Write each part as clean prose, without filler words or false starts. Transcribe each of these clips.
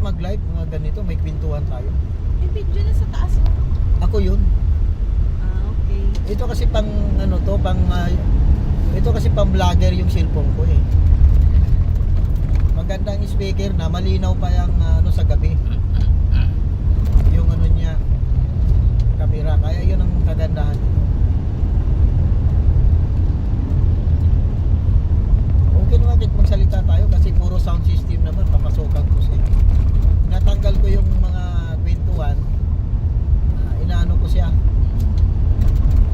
mag-live, mga ganito, may kwentuhan tayo. May video na sa taas mo. Ako yun. Okay. Ito kasi pang ano to, ito kasi pang vlogger yung cellphone ko eh. Magandang speaker na, malinaw pa yung ano sa gabi. Yung ano niya, camera, kaya yun ang kagandahan. Okay naman kahit magsalita tayo kasi puro sound system naman, papasukan ko siya. Natanggal ko yung mga kwentuhan, inaano ko siya.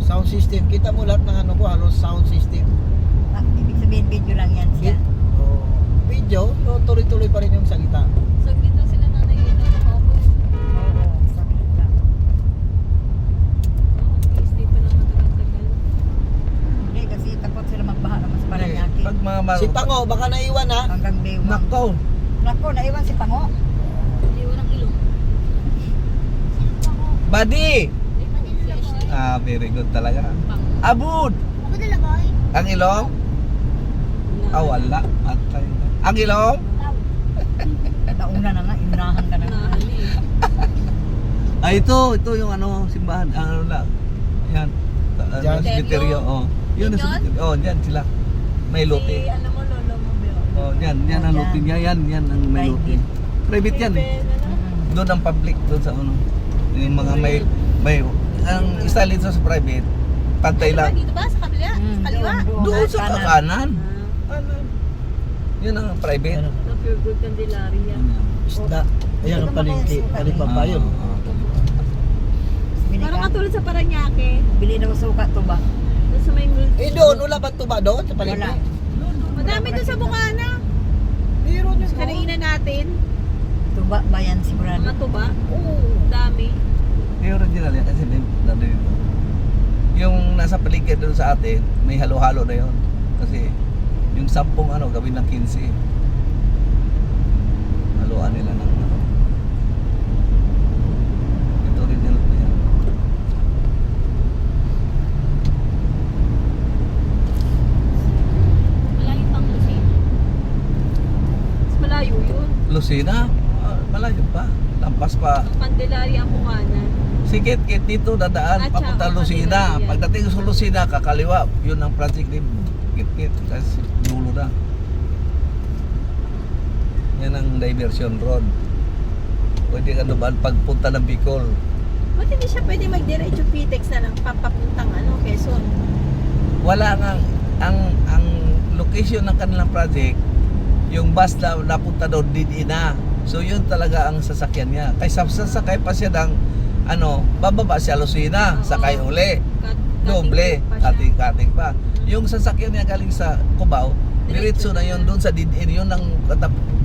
Sound system, kita mo lahat ng ano ko, halos sound system. Ibig sabihin video lang yan siya. Oh, video, tuloy-tuloy pa rin yung salita. So, dito sila nanay ito. Ako. Oo, saglit lang. Stay pa lang matagal-tagal. Hindi, kasi takot sila magbaha naman sa Paranaque. Pag mga Si Pango, baka naiwan ha? Hanggang Baywang. Nako. Nako, naiwan si Pango. Hindi, walang ilong. Buddy! Si Ashley. Ah, very good talaga. Pang. Abud! Ako na lang, boy. Ang ilong? Ah, wala. Atay. Ang ilong? Nauna na nga, inunahan ka na. Nahali. Ah, ito yung ano, simbahan. Ano lang. Yan. Diyan. Cemetery, oh. Yun ang Yun? cemetery. Oh, diyan sila. May lote. Si, ano mo, lolo mo, Beo. Oh, yan ang Oh, lote dyan. niya. Yan ang may lote. Private yan eh. Doon ang public, doon sa ano. Yung mga may ang style ito sa private, pantay lang. Dito ba? Sa kabila? Sa kaliwa? Doon sa kanan. kanan. Kanan. Yun ang private. Ano? Sa Pure Gold Candelaria. Isda. Ayan ang palengke. Alibaba yun. Parang katulad sa Paranaque. Bili daw suka to ba? Doon sa may multi. Eh doon, wala ba tuba doon sa palengke? Wala. Madami doon sa Bukana. Meron yun. Sa kanainan natin. Tuba ba yan sigurado? Mga tuba. Oo. Dami. Yung original yan kasi nandun dito. Yung nasa paligid doon sa atin, may halo-halo na yun. Kasi yung 10 ano, gawin ng 15. Haluan nila ng ano. Ito original na yan. Malayo pang Lucena. Mas malayo yun. Lucena? Ah, malayo pa. Lampas pa. Ang Candelaria ang Bukana. Sikit-kit dito dadaan, At papunta saka Lucena. Candelaria. Pagdating sa Lucena, kakaliwa. Yun ang project ni Kit-kit. Kasi dulo na. Yan ang diversion road. Pwede ka naman pagpunta ng Bicol. Ba't hindi siya pwede mag-diretso Pitex na lang papapuntang ano, Quezon? Wala nga ang location ng kanilang project, yung bus na napunta doon din ina. So yun talaga ang sasakyan niya. Kaysa sasakay pa siya ng ano, bababa siya Lucena, Oo. sakay uli. Cutting Doble, pa siya. kating pa. Yung sasakyan niya galing sa Cubao, diretso na yun doon sa Didin, yun ang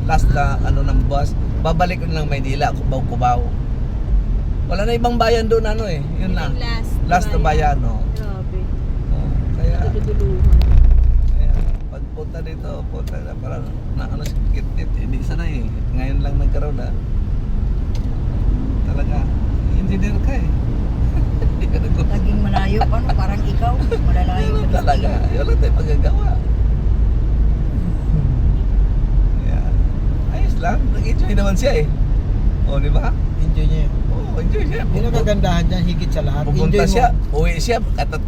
last na ano ng bus. Babalik ko ng Maynila, Cubao. Wala na ibang bayan doon ano eh. Yun lang. Yung Last na bayan, no. Grabe. Oh, kaya Duduluhan. kaya pagpunta dito, punta na parang na ano si Kit-Kit, hindi sanay eh. Ngayon lang nagkaroon na. Talaga, engineer ka eh. Laging malayo pa, no? Parang ikaw. Malalayo ka dito. Talaga, wala tayong magagawa. Yeah. Ayos lang, nag-enjoy naman siya eh. O, di ba? Enjoy niya. Oo, enjoy siya. Yun ang kagandahan dyan, higit sa lahat. Pupunta Enjoy mo. siya, uwi siya, at 3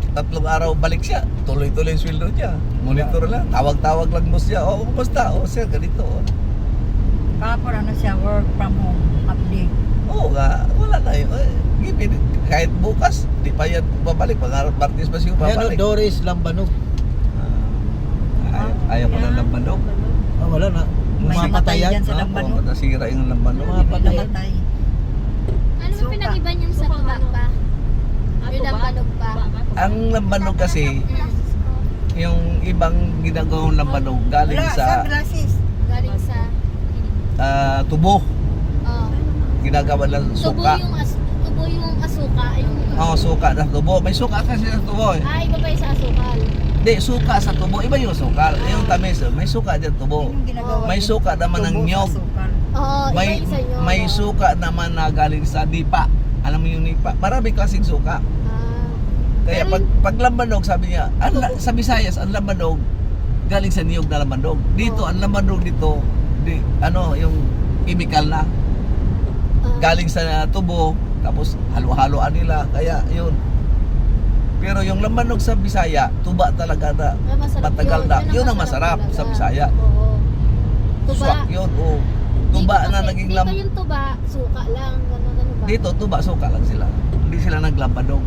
araw balik siya. Tuloy-tuloy yung sweldo niya. Monitor lang, tawag-tawag lang mo siya. O, kumusta? O, sir, ganito. O. Kapag ano siya, work from home, update. Oo nga, wala na yun. Kahit bukas, di pa yan babalik. Pag Martes pa siya Ayan o, babalik. Doris Lambanog. Ayaw ko ng lambanog. Ah, wala na. May Mapatay namatay yan. dyan sa Oo, lambanog. nasira yung lambanog. Mga patay. Namatay. Ano ba Suka. pinag-iba niyang sa Suka, tuba ano? pa? Ah, Yung tuba? lambanog pa. Ang lambanog kasi, yung ibang ginagawang lambanog galing Wala, sa sunglasses. Galing sa... tubo. Oh. Ginagawa ng suka. Tubo yung asuka. Yung... Oo, suka na tubo. May suka kasi sa tubo eh. Ah, iba pa yung sa asukal. Hindi, suka sa tubo. Iba yung suka. Yung tamis, may suka dyan tubo. Yung ginagawa May din, suka naman ng tubo sa nyog. sukal. Oo, iba May, yung sa inyo. may suka naman na galing sa dipa. Alam mo yung nipa? Marami klaseng suka. Ah. Kaya Pero pag lambanog, sabi niya, sa Visayas, ang lambanog galing sa niyog na lambanog. Dito, ang lambanog dito, ano, yung chemical na. galing sa tubo, tapos halo-haloan nila, kaya yun. Pero yung lambanog sa Bisaya, tuba talaga na Masarap matagal yun. na. Yun ang masarap talaga. sa Bisaya. Oo. Tuba. Swak yun, oh. Tuba Dito na kasi- naging Dito yung tuba, suka lang, gano'n ba? Dito, tuba, suka lang sila. Hindi sila naglambanog.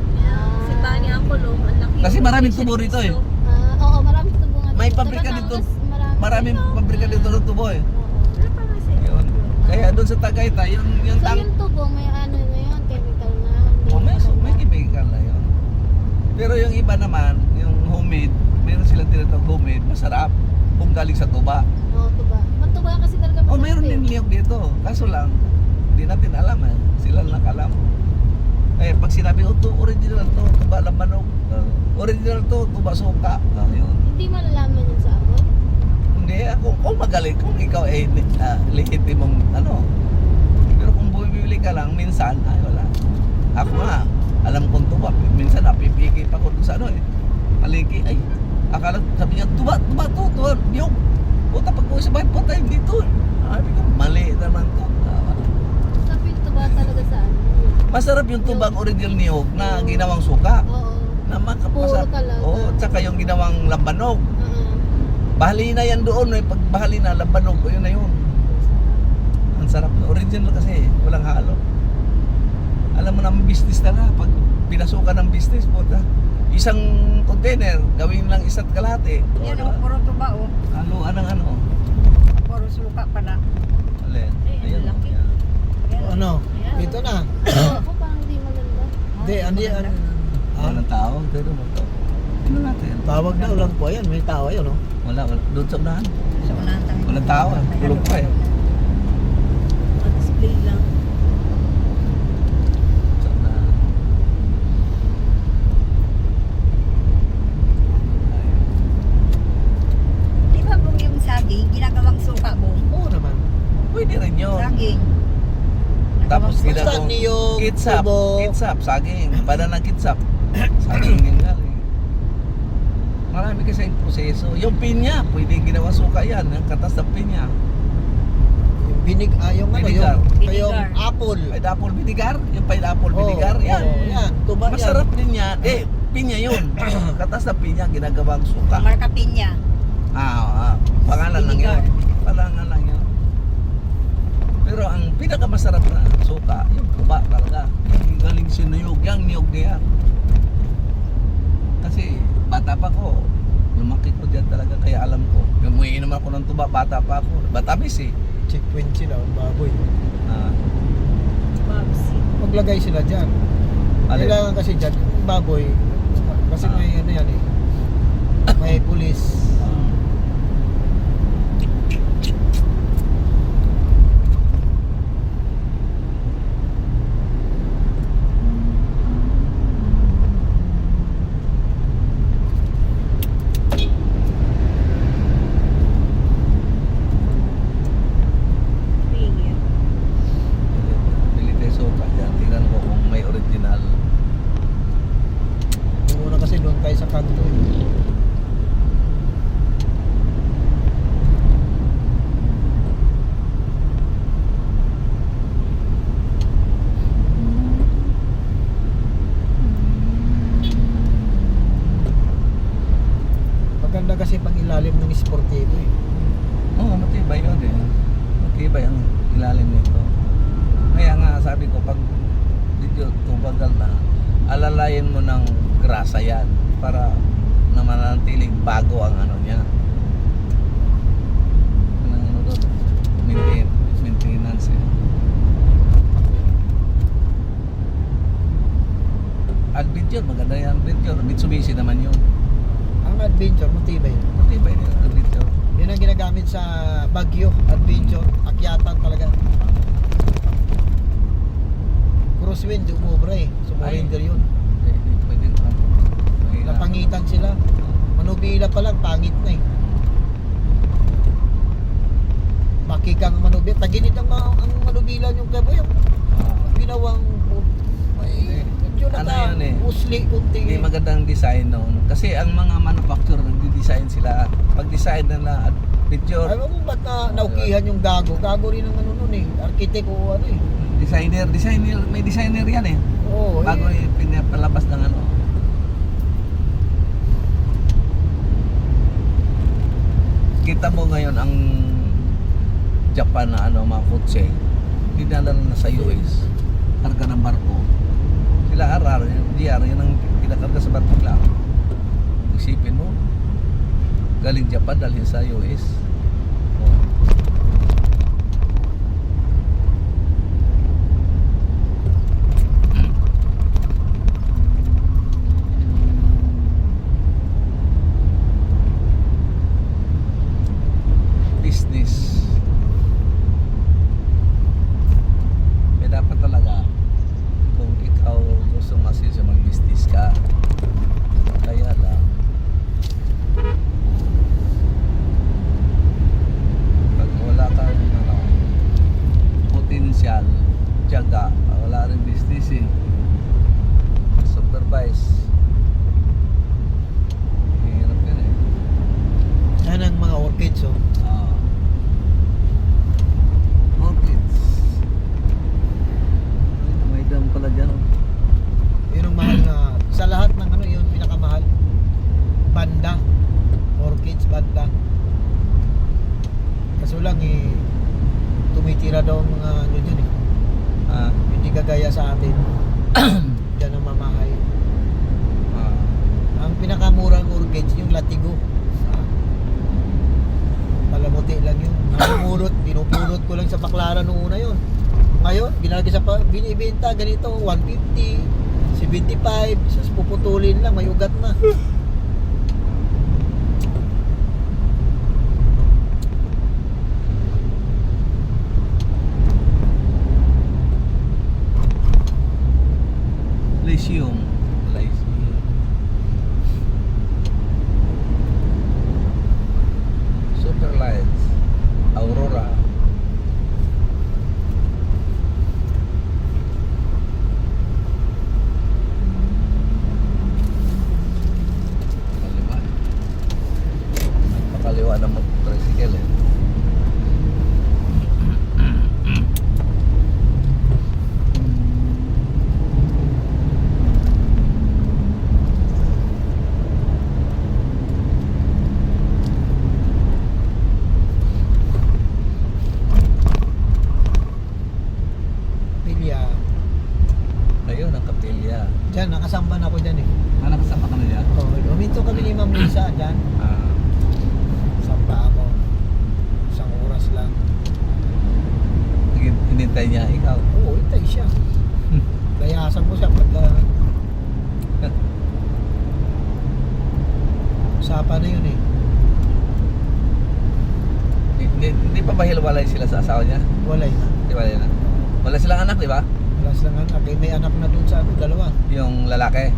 Si Tani ang kulong, ang laki. Kasi maraming tubo rito eh. Oo, maraming tubo nga. May dito. pabrika Sa dito. Batangas, Maraming pabrika dito ng tubo eh. Oo. Ano pa nga sa Yun. Kaya doon sa Tagaytay, yung So tang... yung tubo, may ano na yun, chemical na. Hindi Oh, may maganda. chemical na yun. Pero yung iba naman, yung homemade, meron silang tinatawag homemade, masarap. Kung galing sa tuba. Oo, tuba. Matuba kasi talaga Oh, masarap meron eh. din niyog dito. Kaso lang, hindi natin alam eh. Sila lang nakalam. Eh, pag sinabi, oh, to, original to, tuba lambanog. Original to, tuba suka. Yun. Hindi malalaman yun sa amoy. Hindi, kung magaling, kung ikaw ay lehitimong ano. Pero kung bumibili ka lang, minsan, ay wala. Ako nga, alam kong tuba. Minsan napipiki pa ko dun sa ano eh. Paliki, ay, akala, sabi niya, tuba, niyog. Puta, pag uwi sa bahay, puta, hindi to. Sabi ko, mali naman to. Masarap yung tuba talaga sa ano. Masarap yung tubang original niyog na ginawang suka. Oo. Na Puro makapasarap. talaga. Oo, tsaka yung ginawang lambanog. Bahali na yan doon eh. Pag bahali na, lambanog, yun na yun. Ang sarap. Original kasi, walang halo. Alam mo naman business talaga. Pag pinasukan ng business, puta. Isang container, gawin lang isa't kalahati. Yan o, puro tuba o. Haluan ng ano. Puro suka pala. Alin. Ayan. laki. Ayan. Yan. Ano? Dito na. Ako parang hindi maganda. Hindi, ano Walang tao. Pero mo to. Ano natin? Tawag daw lang po. Ayan, may tao yun, no? Wala. Doon sa unahan. Sa unahan tayo. Walang tao eh. Tulog pa eh. display lang. Sa unahan. Di ba kung yung saging, ginagawang suka mo? Oo naman. Pwede rin yun. Saging. Tapos Nagawang Basta ginagawang niyog, kitsap, tubo. kitsap, saging, banana kitsap. Saging din galing. Marami kasi yung proseso. Yung pinya, pwede ginawa suka yan. Yung katas ng pinya. Yung yung ano, Vinegar. yung Vinegar. apple. Pineapple vinegar, yung pineapple Oo, vinegar, yan. oo, yan. Tuba yan. Masarap din yan. Pinya yun. Katas ng pinya, ginagawang suka. Marca Piña. Pangalan lang yun. Vinegar. Pangalan lang yun. Pero ang pinakamasarap na suka, yung tuba talaga. Yung galing sinuyog, yung niyog niya. Kasi bata pa ko, lumaki ko dyan talaga, kaya alam ko. Yung umiinom ako ng tuba, bata pa ako. Batamis eh. Checkpoint sila, baboy. Ah, Babsi. Maglagay sila dyan. alin? Kailangan kasi dyan, yung baboy. Kasi may ano yan eh. May pulis. Ringin. Bili tayo suka dyan. Tingnan ko kung may original. Yung una kasi doon tayo sa kanto eh. Maganda kasi pag ilalim ng sportivo eh. Oo, matibay yun eh. Matibay ang ilalim nito. Kaya nga sabi ko, pag dito tumagal na, alalayan mo ng grasa yan para na mananatiling bago ang ano niya. Anong ano doon? Maintenance eh. Adventure, maganda yan adventure. Mitsubishi naman yun. Ang adventure, matibay. Matibay din ang adventure. Yun ang ginagamit sa Baguio, adventure, akyatan talaga. Crosswind, umubra eh. Sumurinder yun. Pwede naman. Napangitan sila. Manubila pa lang, pangit na eh. Makikang manubila. Taginit ang manubila yung kabo yung ginawang may medyo Ano yun eh? usli kunti. Hindi magandang design noon. Kasi ang mga manufacturer nagdi-design sila. Pag-design na picture, Alam mo ba't naukihan yung gago? Gago rin ang ano nun eh. Arkitek o ano eh. May designer yan eh. Oo, Bago pinapalabas ng ano. Kita mo ngayon ang Japan na ano, mga kotse, dinadala na sa US. Karga ng barko. Sila RR, DR, yan ang kinakarga sa barko lang. Isipin mo, galing Japan dalhin sa US. Oh. Business. May dapat talaga kung ikaw gusto masisya mag-business ka. Kaya lang pag wala kang ano, potensyal, tiyaga, wala rin business eh. Supervise. Hirap yun eh. yan ang mga orchids, oh. Orchids. May dam pala dyan. Oh. Yun ang mahal na, sa lahat ng ano, yun pinakamahal. Banda. Orchids, banda. Kaso lang eh, tumitira daw ang mga ano dyan eh. Ah, Hindi kagaya sa atin. Diyan ang mamahay. ah. Ang pinakamurang orchids, yung latigo. Palamuti lang yun. Namumulot, pinupulot ko lang sa Baklaran noong una yun. Ngayon, binibenta ganito, 150, 75, sus puputulin lang, may ugat na. Lyceum. Super Lights. Aurora. Kaliwa. Pakaliwa ng motorcycle eh. Pilya. Ayun, ang kapilya. Diyan, nakasamban ako dyan eh. Nakasama ka na dyan? Huminto kami ni Ma'am Lisa dyan. Ah. Sampa ako. Isang oras lang. Hinintay niya ikaw. Oo, itay siya. Layasan mo siya pagka... Usapan na yun eh. Hindi pa ba hiwalay sila sa asawa niya? Walay na. Hiwalay na. Wala silang anak, di ba? Alas lang anak. Eh, may anak na dun sa ano, dalawa. Yung lalaki.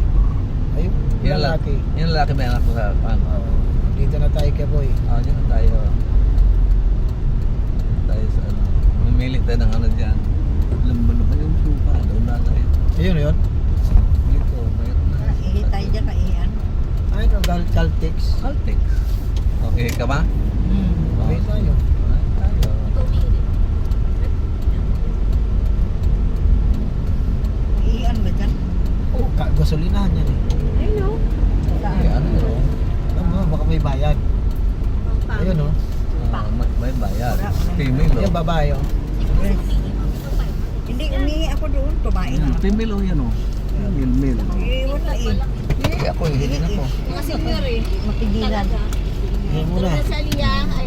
Ayun, lalaki. Yung lalaki may anak sa ano. Dito na tayo kay Boy. Dyan na tayo. Tayo sa ano. Mamili tayo ng ano dyan. Lambalo pa yung supa. Doon na tayo. Ayun yun. Dito, mayroon na. Ihi tayo dyan na iyan. Ay, no, Caltex. Caltex. Okay ka ba? Okay tayo. Tayo. Iian ba dyan? Oo, gasolinahan yan eh. Ayun no. Okay, ano yun? Alam mo, baka may bayad. Ayun no. May bayad. Female Yung babae oh. Hindi, umihi ako doon. Tumain na. Female o yan o. Female. Iiwan na eh. Ako, hindi ako. Mga senior eh. Mapigilan. Talaga. Ayun muna. Tulad sa Aliyah, ay